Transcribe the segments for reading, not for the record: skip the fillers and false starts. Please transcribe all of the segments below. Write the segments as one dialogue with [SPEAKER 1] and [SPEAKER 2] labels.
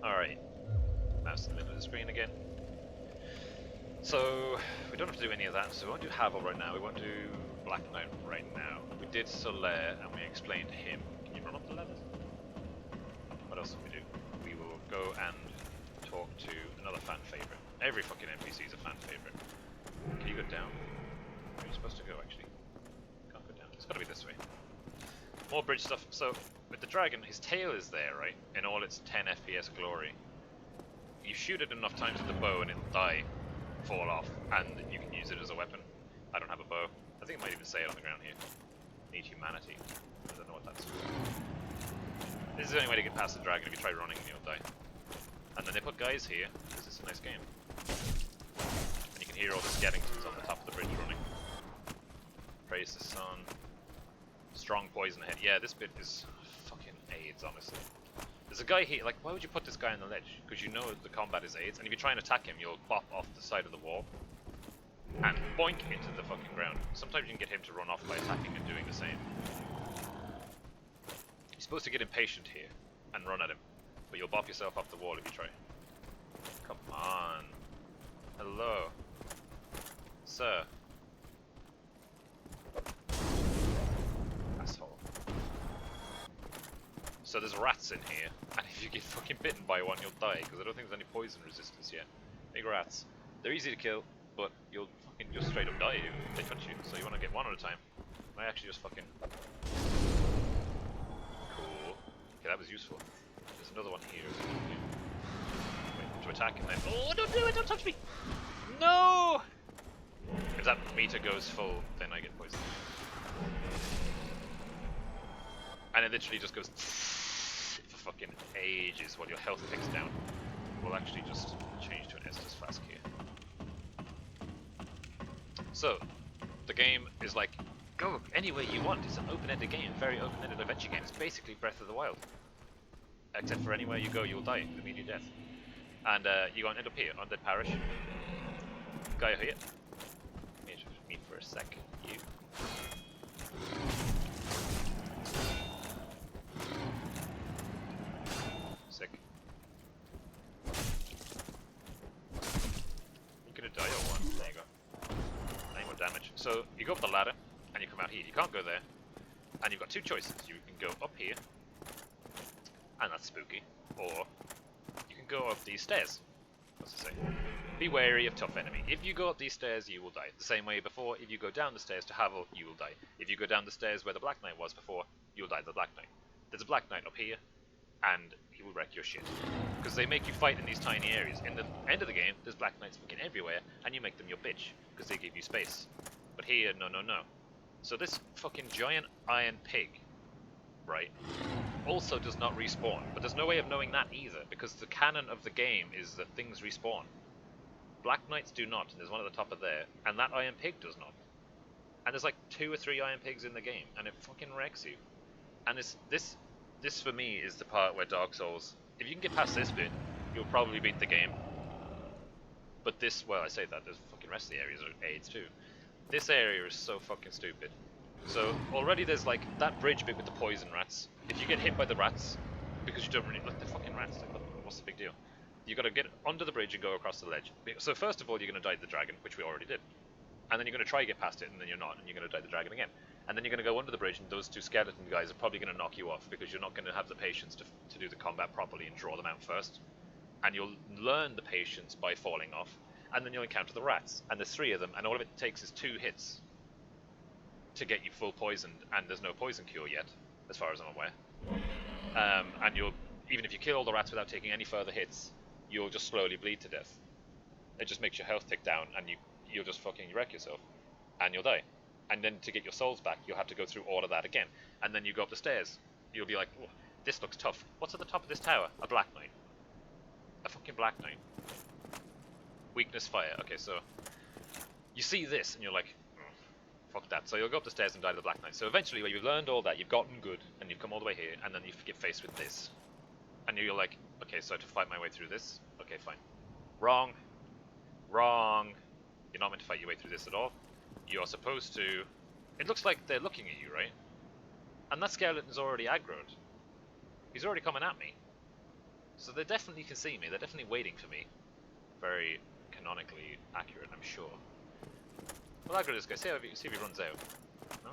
[SPEAKER 1] Alright, mouse in the middle of the screen again. So, we don't have to do any of that, so we won't do Havel right now, we won't do Black Knight right now. We did Solaire, and we explained him. Can you run up the ladders? What else did we do? We will go and talk to another fan favorite. Every fucking NPC is a fan favorite. Can you go down? Where are you supposed to go, actually? Can't go down. It's gotta be this way. More bridge stuff. So, with the dragon, his tail is there, right? In all its 10 FPS glory. You shoot it enough times with the bow and it'll die, fall off, and you can use it as a weapon. I don't have a bow. I think it might even say it on the ground here. Need humanity. I don't know what that's. This is the only way to get past the dragon. If you try running, you'll die. And then they put guys here, because it's a nice game. And you can hear all the Skeletons on the top of the bridge running. Praise the sun. Strong poison ahead. Yeah, this bit is fucking AIDS, honestly. There's a guy here, like, why would you put this guy on the ledge? Because you know the combat is AIDS, and if you try and attack him, you'll bop off the side of the wall. And boink into the fucking ground. Sometimes you can get him to run off by attacking and doing the same. You're supposed to get impatient here, and run at him. But you'll bop yourself off the wall if you try. Come on. Hello. Sir. Asshole. So there's rats in here, and if you get fucking bitten by one, you'll die, because I don't think there's any poison resistance yet. Big rats. They're easy to kill, but you'll fucking just straight up die if they touch you, so you want to get one at a time. I actually just fucking... Cool. Okay, that was useful. There's another one here. Wait, to attack and then... Oh, don't do it! Don't touch me! No! If that meter goes full, then I get poisoned. And it literally just goes for fucking ages while your health ticks down. We'll actually just change to an Estus Flask here. So, the game is like, go anywhere you want. It's an open-ended game, very open-ended adventure game. It's basically Breath of the Wild. Except for anywhere you go, you'll die, immediate death. And you're going to end up here, on Dead Parish. Guy here. Me for a sec. You. Sick. You gonna die or what? There you go. 9 more damage. So you go up the ladder and you come out here. You can't go there. And you've got two choices. You can go up here, and that's spooky, or you can go up these stairs. What's it say? Be wary of tough enemy. If you go up these stairs, you will die. The same way before, if you go down the stairs to Havel, you will die. If you go down the stairs where the Black Knight was before, you'll die to the Black Knight. There's a Black Knight up here, and he will wreck your shit. Because they make you fight in these tiny areas. In the end of the game, there's Black Knights fucking everywhere, and you make them your bitch, because they give you space. But here, no, no, no. So this fucking giant iron pig, right, also does not respawn. But there's no way of knowing that either, because the canon of the game is that things respawn. Black Knights do not, and there's one at the top of there, and that iron pig does not. And there's like 2 or 3 iron pigs in the game, and it fucking wrecks you. And this for me is the part where Dark Souls, if you can get past this bit, you'll probably beat the game. But this, well, I say that, there's fucking rest of the areas are AIDS too. This area is so fucking stupid. So already there's like that bridge bit with the poison rats. If you get hit by the rats, because you don't really look, the fucking rats, like, what's the big deal? You got to get under the bridge and go across the ledge. So first of all, you're going to die to the dragon, which we already did. And then you're going to try to get past it, and then you're not, and you're going to die to the dragon again. And then you're going to go under the bridge, and those 2 skeleton guys are probably going to knock you off, because you're not going to have the patience to do the combat properly and draw them out first. And you'll learn the patience by falling off, and then you'll encounter the rats. And there's 3 of them, and all of it takes is 2 hits to get you full poisoned, and there's no poison cure yet, as far as I'm aware. And you'll, even if you kill all the rats without taking any further hits, you'll just slowly bleed to death. It just makes your health tick down, and you'll just fucking wreck yourself, and you'll die. And then to get your souls back, you'll have to go through all of that again. And then you go up the stairs. You'll be like, oh, this looks tough. What's at the top of this tower? A Black Knight. A fucking Black Knight. Weakness fire. Okay, so you see this, and you're like, fuck that. So you'll go up the stairs and die to the Black Knight. So eventually, when you've learned all that, you've gotten good, and you've come all the way here, and then you get faced with this. And you're like, okay, so to fight my way through this? Okay, fine. Wrong. Wrong. You're not meant to fight your way through this at all. You're supposed to... It looks like they're looking at you, right? And that skeleton's already aggroed. He's already coming at me. So they definitely can see me. They're definitely waiting for me. Very canonically accurate, I'm sure. Well, I'll go to this guy. See if he runs out. No?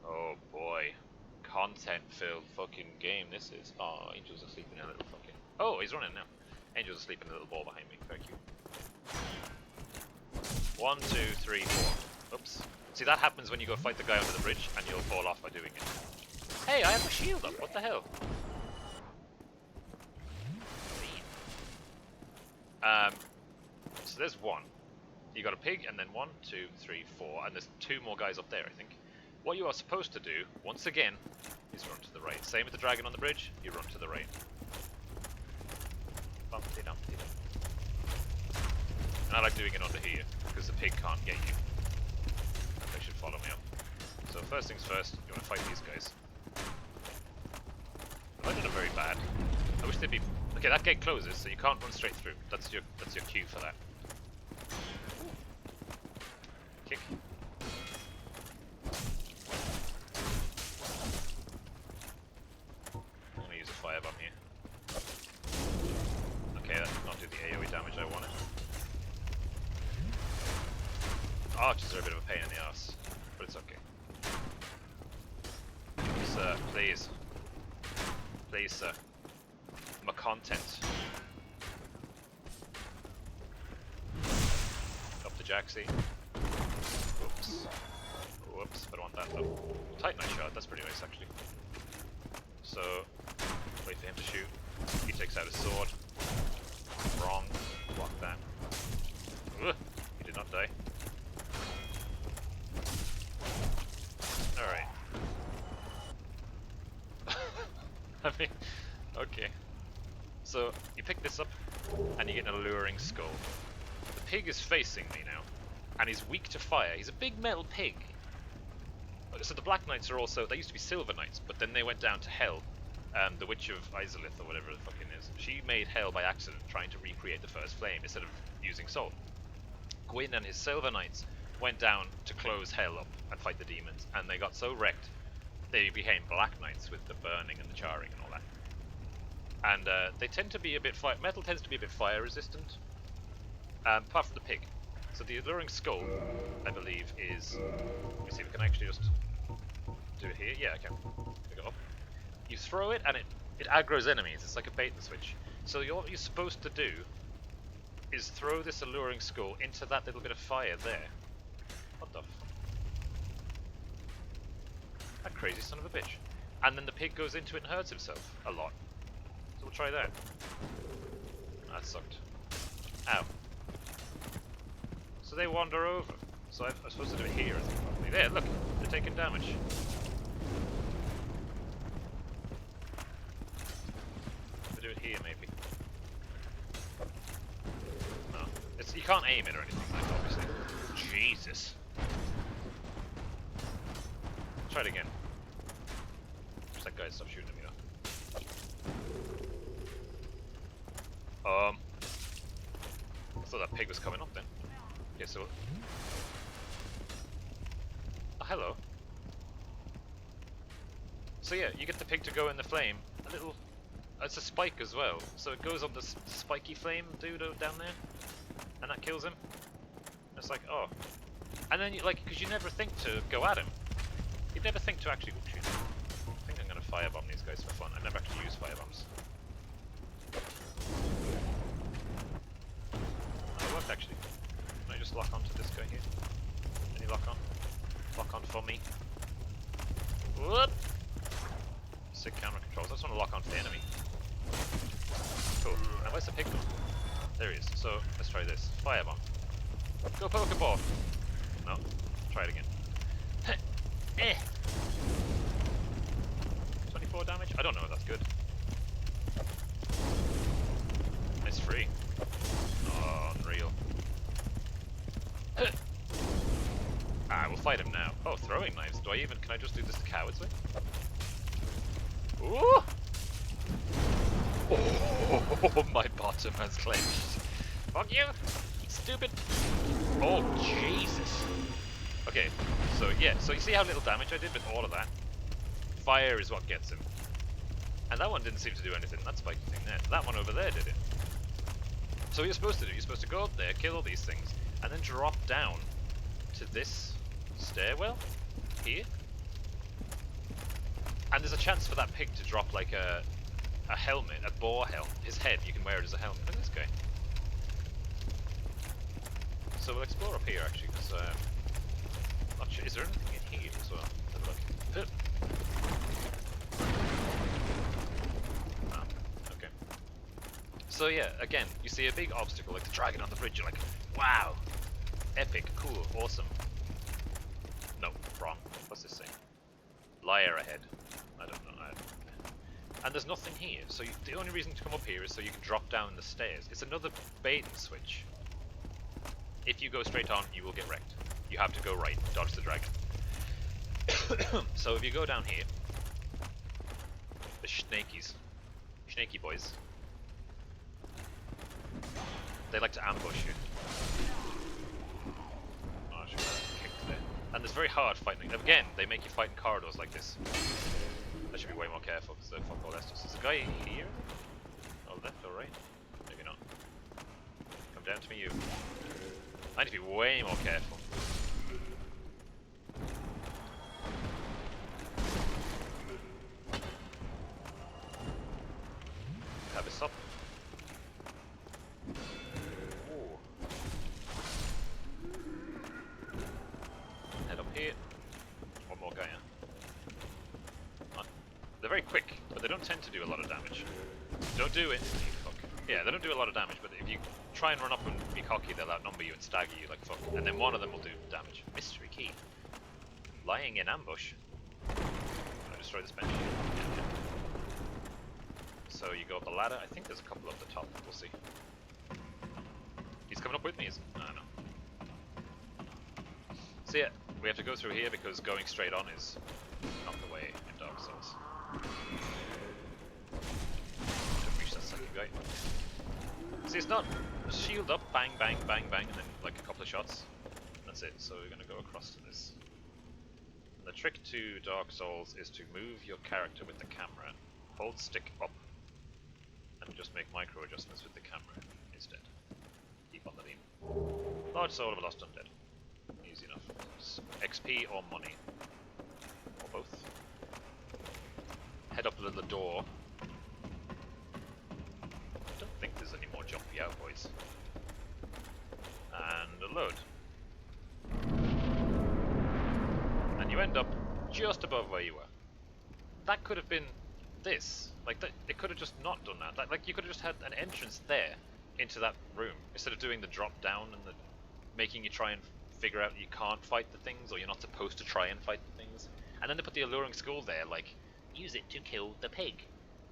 [SPEAKER 1] Oh boy. Content-filled fucking game this is. Oh, Angel's asleep in a little fucking... Oh, he's running now. Angel's asleep in a little ball behind me. Very cute. 1, 2, 3, 4. Oops. See, that happens when you go fight the guy under the bridge, and you'll fall off by doing it. Hey, I have a shield up. What the hell? So there's one. You got a pig, and then 1, 2, 3, 4, and there's 2 more guys up there, I think. What you are supposed to do, once again, is run to the right. Same with the dragon on the bridge, you run to the right. Bumpty dumpty dum. And I like doing it under here, because the pig can't get you. They should follow me up. So first things first, you want to fight these guys. I did them very bad. I wish they'd be... Okay, that gate closes, so you can't run straight through. That's your cue for that. Kick. I'm gonna use a firebomb here. Okay, that did not do the AoE damage I wanted. Archers are a bit of a pain in the ass, but it's okay. Sir, please. Please, sir. My content. Up to Jaxie. Whoops. Whoops, I don't want that though. Titanite shot, that's pretty nice actually. So, wait for him to shoot. He takes out his sword. Wrong. Block that. Ugh, he did not die. Alright. I mean, okay. So, you pick this up, and you get an alluring skull. The pig is facing me now, and he's weak to fire. He's a big metal pig. So the Black Knights are also, they used to be Silver Knights, but then they went down to Hell. The Witch of Izalith, or whatever the fucking is. She made Hell by accident, trying to recreate the First Flame, instead of using Soul. Gwyn and his Silver Knights went down to close Hell up and fight the demons, and they got so wrecked, they became Black Knights with the burning and the charring and all that. And they tend to be a bit metal tends to be a bit fire resistant, apart from the pig. So the alluring skull, I believe, is. Let me see if we can actually just do it here. Yeah, I can. Pick it up. You throw it, and it aggroes enemies. It's like a bait and switch. So what you're supposed to do is throw this alluring skull into that little bit of fire there. What the? That crazy son of a bitch. And then the pig goes into it and hurts himself a lot. So we'll try that. That sucked. Ow. So they wander over. So I'm supposed to do it here, I think, probably. There, look! They're taking damage. I'll do it here, maybe. No. You can't aim it or anything, like, obviously. Jesus. Try it again. Just that guy stop shooting at me, though. I thought that pig was coming up then. Okay, so... Oh, hello. So yeah, you get the pig to go in the flame. A little... It's a spike as well. So it goes on the spiky flame dude down there. And that kills him. It's like, oh. And then, because you never think to go at him. You'd never think to actually... Oops, shoot. I think I'm going to firebomb these guys for fun. I never actually use firebombs. Oh, it worked actually. Can I just lock onto this guy here? Can you lock on? Lock on for me. Whoop! Sick camera controls. I just want to lock onto the enemy. Cool. Now where's the pig gone? There he is. So, let's try this. Firebomb. Go Pokeball! No. Try it again. Eh! 24 damage? I don't know if that's good. It's free. Oh, unreal. Ah, we'll fight him now. Oh, throwing knives. Can I just do this the coward's way? Ooh! Oh, my bottom has clenched. Fuck you! Stupid! Oh, Jesus! Okay, so yeah, so you see how little damage I did with all of that? Fire is what gets him. And that one didn't seem to do anything, that spiky thing there. That one over there did it. So what you're supposed to do, you're supposed to go up there, kill all these things, and then drop down to this stairwell here. And there's a chance for that pig to drop like a helmet, a boar helmet. His head, you can wear it as a helmet. Look at this guy. So we'll explore up here actually, because not sure. Is there anything in here as well? Have a look. Oh, okay. So yeah, again, you see a big obstacle like the dragon on the bridge. You're like, wow, epic, cool, awesome. No, wrong. What's this thing? Liar ahead. I don't know. And there's nothing here, so the only reason to come up here is so you can drop down the stairs. It's another bait and switch. If you go straight on, you will get wrecked. You have to go right, dodge the dragon. So if you go down here, the snaky boys, they like to ambush you. Oh, I should have kicked there. And it's very hard fighting. Again, they make you fight in corridors like this. I should be way more careful because they're fuck all Estus. Is the guy here? Oh, left or right? Maybe not. Come down to me, you. I need to be way more careful. Have this up. Ooh. Head up here. One more guy, huh? They're very quick, but they don't tend to do a lot of damage. Don't do it. Fuck. Yeah, they don't do a lot of damage, but if you try and run up and be cocky, they'll outnumber you and stagger you like fuck. And then one of them will do damage. Mystery key. Lying in ambush. Can I destroy this bench? Yeah. So you go up the ladder. I think there's a couple up the top. We'll see. He's coming up with me, isn't he? No. So yeah, we have to go through here because going straight on is not the way in Dark Souls. Don't reach that second guy. See, it's not shield up, bang, bang, bang, bang, and then like a couple of shots. That's it. So we're gonna go across to this. And the trick to Dark Souls is to move your character with the camera, hold stick up, and just make micro adjustments with the camera instead. Keep on the beam. Large Soul of a Lost Undead. Easy enough. It's XP or money. Or both. Head up to the door. I don't think there's any more jumpy out, boys. And a load. And you end up just above where you were. That could have been this. Like, that, it could have just not done that. Like, you could have just had an entrance there into that room instead of doing the drop down and the making you try and figure out that you can't fight the things, or you're not supposed to try and fight the things. And then they put the alluring skull there, like, use it to kill the pig.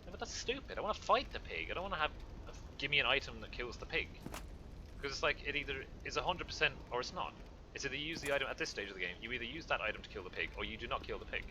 [SPEAKER 1] Yeah, but that's stupid. I want to fight the pig. I don't want to have give me an item that kills the pig. Because it's like, it either is 100% or it's not. It's either you use the item at this stage of the game, you either use that item to kill the pig, or you do not kill the pig.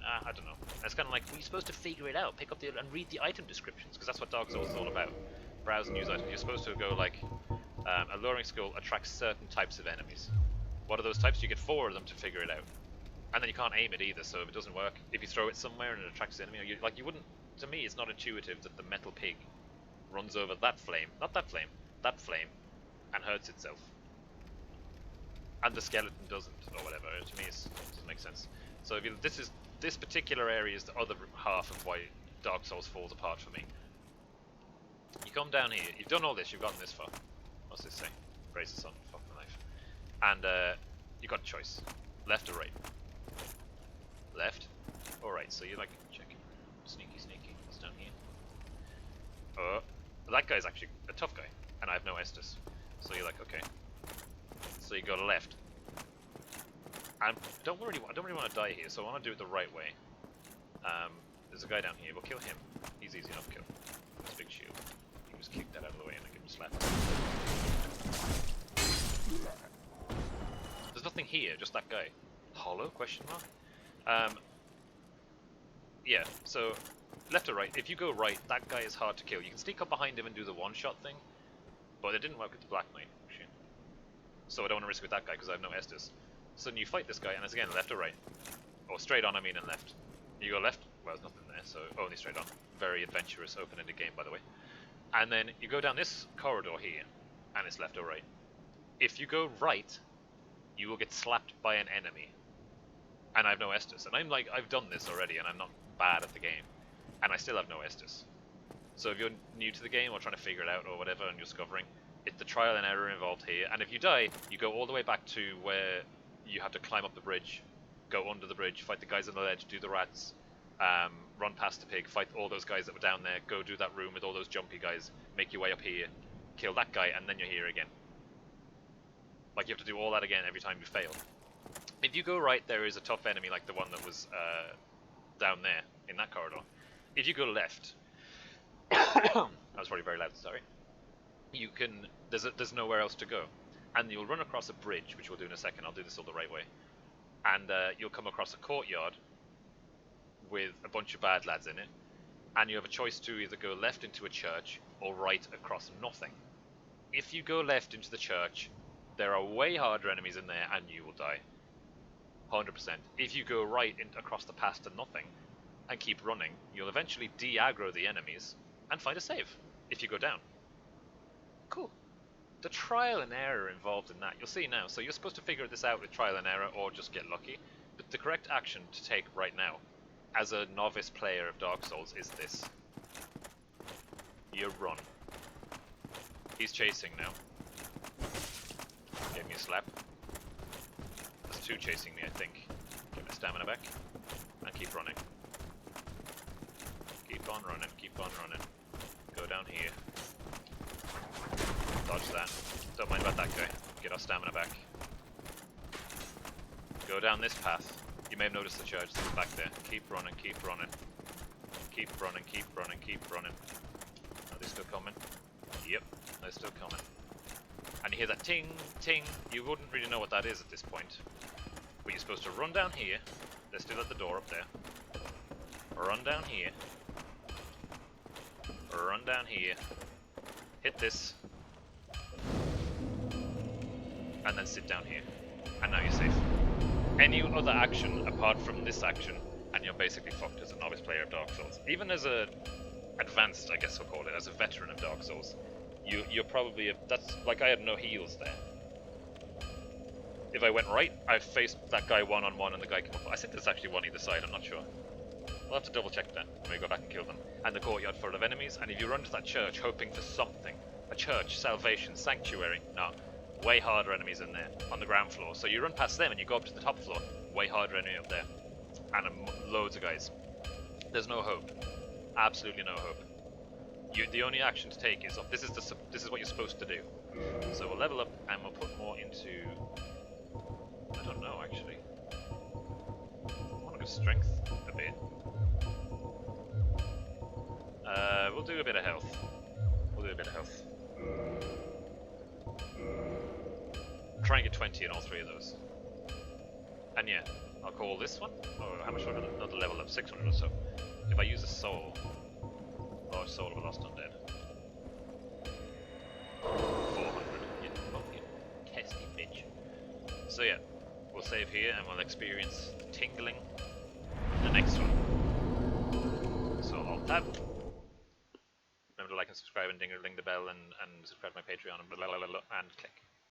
[SPEAKER 1] I don't know. And it's kind of like, well, you're supposed to figure it out, pick up the and read the item descriptions, because that's what Dark Souls is all about. Browse and use items. You're supposed to go like, alluring skull attracts certain types of enemies. What are those types? You get 4 of them to figure it out. And then you can't aim it either, so if it doesn't work, if you throw it somewhere and it attracts the enemy, you wouldn't, to me it's not intuitive that the metal pig runs over that flame, not that flame, and hurts itself. And the skeleton doesn't, or whatever. To me, it doesn't make sense. So if you, this particular area is the other half of why Dark Souls falls apart for me. You come down here, you've done all this, you've gotten this far. What's this say? Raise the sun, fuck the knife. And you got a choice. Left or right? Left or right? So you're like checking. Sneaky, sneaky. What's down here? That guy's actually a tough guy, and I have no Estus. So you're like, okay. So you go to left. And I don't really want to die here, so I want to do it the right way. There's a guy down here. We'll kill him. He's easy enough to kill. This big shield. You just kick that out of the way and I give him a slap. There's nothing here, just that guy. Hollow? Question mark. Yeah. So left or right. If you go right, that guy is hard to kill. You can sneak up behind him and do the one-shot thing, but it didn't work with the Black Knight. Shit. So I don't want to risk with that guy because I have no Estus. So then you fight this guy, and it's again left or right, or straight on. I mean, and left. You go left, Well, there's nothing there, so only straight on. Very adventurous open-ended game, by the way. And then you go down this corridor here, and it's left or right. If you go right, you will get slapped by an enemy. And I have no Estus. And I'm like, I've done this already, and I'm not bad at the game. And I still have no Estus. So if you're new to the game, or trying to figure it out, or whatever, and you're discovering, it's the trial and error involved here. And if you die, you go all the way back to where you have to climb up the bridge, go under the bridge, fight the guys on the ledge, do the rats, run past the pig, fight all those guys that were down there, go do that room with all those jumpy guys, make your way up here, kill that guy, and then you're here again. Like, you have to do all that again every time you fail. If you go right, there is a tough enemy like the one that was down there in that corridor. If you go left, that was probably very loud, sorry. You can, there's nowhere else to go. And you'll run across a bridge, which we'll do in a second. I'll do this all the right way. And you'll come across a courtyard with a bunch of bad lads in it. And you have a choice to either go left into a church or right across nothing. If you go left into the church, there are way harder enemies in there and you will die. 100%. If you go right across the path to nothing and keep running, you'll eventually de-aggro the enemies and find a save if you go down. Cool. The trial and error involved in that, you'll see now. So you're supposed to figure this out with trial and error or just get lucky. But the correct action to take right now, as a novice player of Dark Souls, is this. You run. He's chasing now. Gave me a slap. There's two chasing me, I think. Get my stamina back. And keep running. Keep on running, keep on running. Go down here. Dodge that. Don't mind about that guy. Get our stamina back. Go down this path. You may have noticed the church that's back there. Keep running, keep running. Keep running, keep running, keep running. Are they still coming? Yep, they're still coming. And you hear that ting, ting. You wouldn't really know what that is at this point. But you're supposed to run down here. They're still at the door up there. Run down here. Run down here. Hit this. And then sit down here. And now you're safe. Any other action apart from this action, and you're basically fucked as a novice player of Dark Souls. Even as a advanced, I guess we'll call it, as a veteran of Dark Souls, you're probably, that's, like I had no heals there. If I went right, I faced that guy one-on-one and the guy came up. I think there's actually one either side, I'm not sure. We'll have to double check that when we go back and kill them. And the courtyard full of enemies, and if you run to that church hoping for something, a church, salvation, sanctuary, no, way harder enemies in there, on the ground floor. So you run past them and you go up to the top floor, way harder enemy up there. And loads of guys. There's no hope. Absolutely no hope. The only action to take is up. This is what you're supposed to do. So we'll level up and we'll put more into, I don't know actually. I want to go strength a bit. We'll do a bit of health. We'll do a bit of health. Try and get 20 in all three of those. And yeah, I'll call this one. Oh, how much? Another level up, 600 or so. If I use a soul, oh, soul of a lost undead. 400. You testy bitch. So yeah, we'll save here and we'll experience the tingling in the next one. So I'll tab. Remember to like and subscribe and ding the bell and subscribe to my Patreon and blah blah blah blah and click.